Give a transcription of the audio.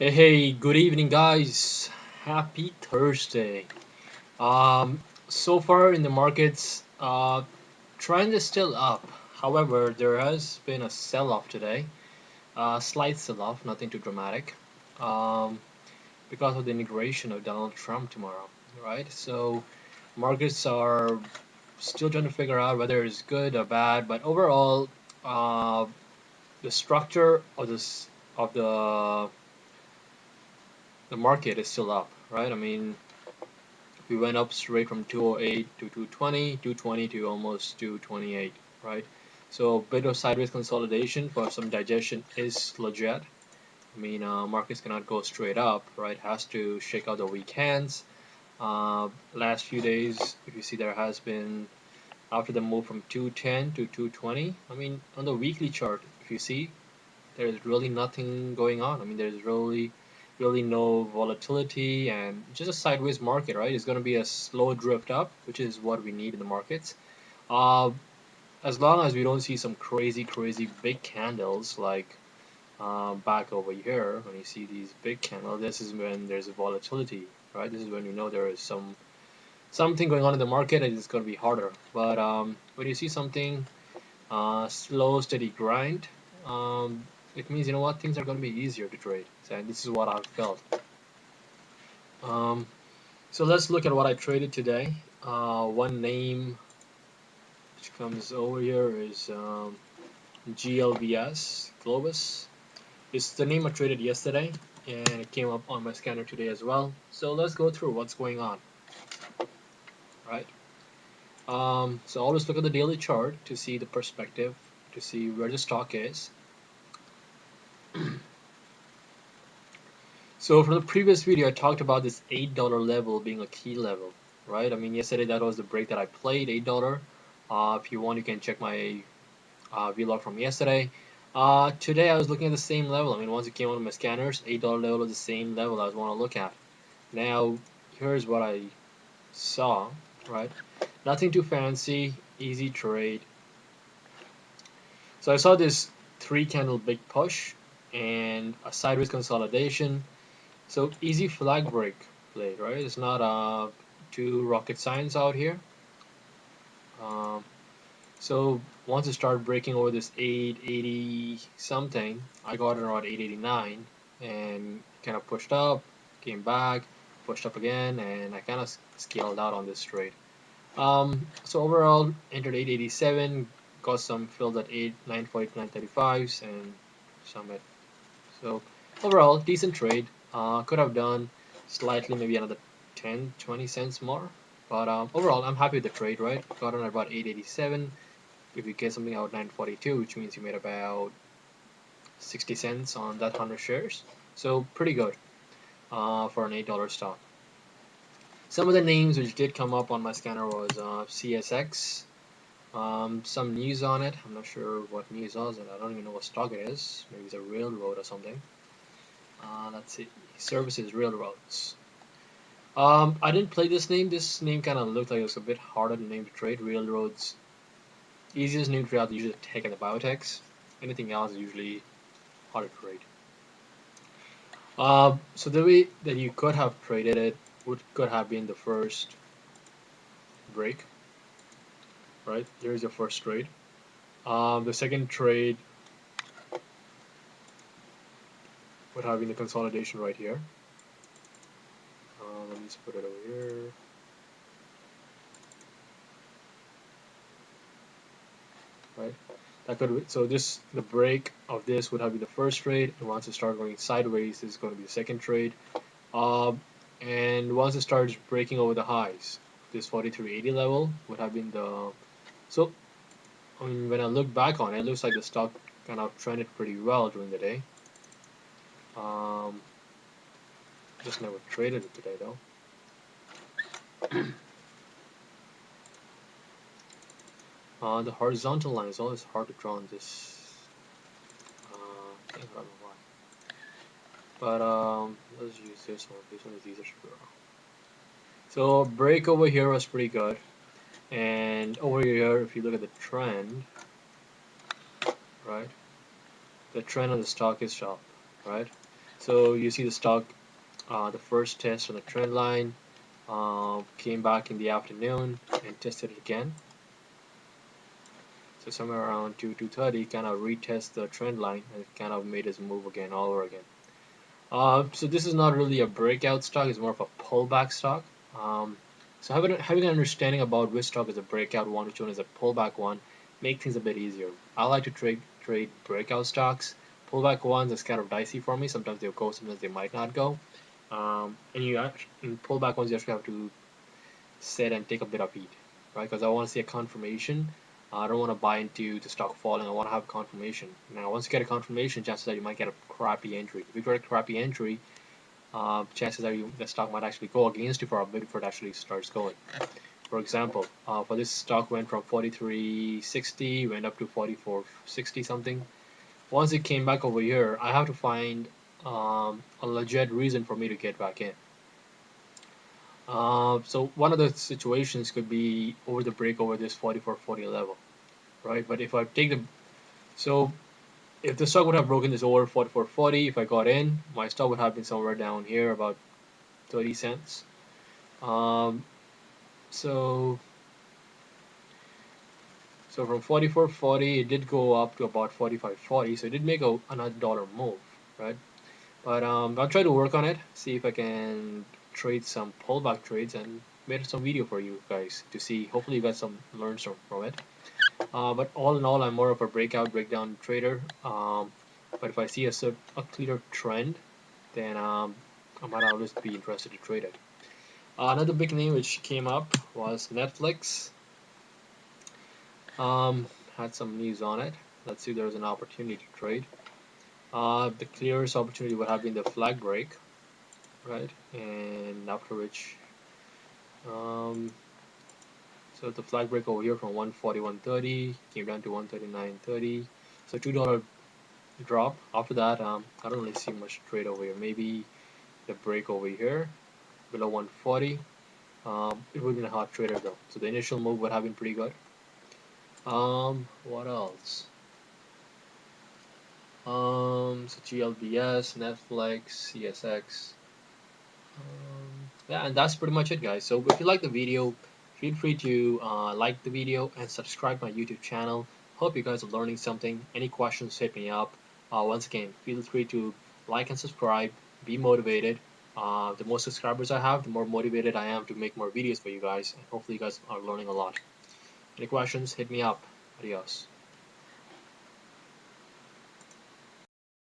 Hey, good evening, guys. Happy Thursday. So far in the markets, trend is still up. However, there has been a sell-off today, slight sell-off, nothing too dramatic, um, because of the inauguration of Donald Trump tomorrow, right? So markets are still trying to figure out whether it's good or bad, but overall, uh, the structure of the market is still up, right? I mean, we went up straight from 208 to 220, 220 to almost 228, right? So a bit of sideways consolidation for some digestion is legit. I mean, markets cannot go straight up, right? Has to shake out the weak hands. Last few days, if you see, there has been after the move from 210 to 220. I mean, on the weekly chart, if you see, there's really nothing going on. I mean, there's really no volatility and just a sideways market, right? It's going to be a slow drift up, which is what we need in the markets. Uh, as long as we don't see some crazy big candles like back over here, when you see these big candles, this is when there's a volatility, right? This is when you know there is something going on in the market and it's going to be harder. But when you see something slow, steady grind, it means you know what, things are going to be easier to trade. And this is what I've felt. Um, so let's look at what I traded today. One name which comes over here is GLBS Globus. It's the name I traded yesterday, and it came up on my scanner today as well. So let's go through what's going on, right? So always look at the daily chart to see the perspective, to see where the stock is. So from the previous video, I talked about this $8 level being a key level, right? I mean, yesterday that was the break that I played, $8. If you want, you can check my vlog from yesterday. Today I was looking at the same level. I mean, once it came on my scanners, $8 level is the same level I want to look at. Now, here's what I saw, right? Nothing too fancy, easy trade. So I saw this 3 candle big push and a sideways consolidation. So easy flag break play, right? It's not too rocket science out here. Um, so once it started breaking over this 880 something, I got it around 889 and kind of pushed up, came back, pushed up again, and I kind of scaled out on this trade. So overall, entered 887, got some filled at 940, 935s, and some at. So overall, decent trade. Could have done slightly, maybe another 10, 20 cents more. But overall, I'm happy with the trade, right? Got on at about 887. If you get something out 942, which means you made about 60 cents on that 100 shares. So pretty good for an $8 stock. Some of the names which did come up on my scanner was CSX. Some news on it. I'm not sure what news was, and I don't even know what stock it is. Maybe it's a railroad or something. Let's see. Services railroads. I didn't play this name. This name kind of looked like it was a bit harder name to trade. Railroads, easiest name to trade, usually tech and the biotechs. Anything else is usually harder to trade. So the way that you could have traded it could have been the first break, right? Here's your first trade. The second trade would have been the consolidation right here. Let me just put it over here. Right? That could so this the break of this would have been the first trade, and once it starts going sideways, this is going to be the second trade. And once it starts breaking over the highs, this 4380 level would have been the so. I mean, when I look back on it, it looks like the stock kind of trended pretty well during the day. Um, just never traded it today though. The horizontal line is always hard to draw on this. I don't know why. But let's use this one. This one is easier to draw. So break over here was pretty good, and over here, if you look at the trend, right? The trend on the stock is up, right? So you see the stock, the first test on the trend line, came back in the afternoon and tested it again. So somewhere around 2:30, kind of retest the trend line and it kind of made its move again, all over again. So this is not really a breakout stock; it's more of a pullback stock. So having an understanding about which stock is a breakout one, which one is a pullback one, make things a bit easier. I like to trade breakout stocks. Pullback ones is kind of dicey for me. Sometimes they'll go, sometimes they might not go. And in pullback ones, you actually have to sit and take a bit of heat, right? Because I want to see a confirmation. I don't want to buy into the stock falling. I want to have confirmation. Now, once you get a confirmation, chances are you might get a crappy entry. If you get a crappy entry, chances are the stock might actually go against you for a bit before it actually starts going. For example, for this stock went from 43.60, went up to 44.60 something. Once it came back over here, I have to find a legit reason for me to get back in. So one of the situations could be over the break over this 44.40 level, right? But if I take the so if the stock would have broken this over 44.40, if I got in, my stock would have been somewhere down here about 30 cents. Um, so so from 44.40, it did go up to about 45.40, so it did make another dollar move, right? But I'll try to work on it, see if I can trade some pullback trades and made some video for you guys to see. Hopefully you got some learn from it. But all in all, I'm more of a breakdown trader. But if I see a clear trend, then I might always be interested to trade it. Another big name which came up was Netflix. Um, had some news on it. Let's see if there's an opportunity to trade. The clearest opportunity would have been the flag break, right? And after which, um, so the flag break over here from 141.30 came down to 139.30. So $2 drop. After that, I don't really see much trade over here. Maybe the break over here below 140. It would have been a hot trader though. So the initial move would have been pretty good. What else? So GLBS, Netflix, CSX. Yeah, and that's pretty much it, guys. So if you like the video, feel free to like the video and subscribe my YouTube channel. Hope you guys are learning something. Any questions, hit me up. Once again, feel free to like and subscribe. Be motivated. The more subscribers I have, the more motivated I am to make more videos for you guys. And hopefully you guys are learning a lot. Any questions, hit me up. Adios.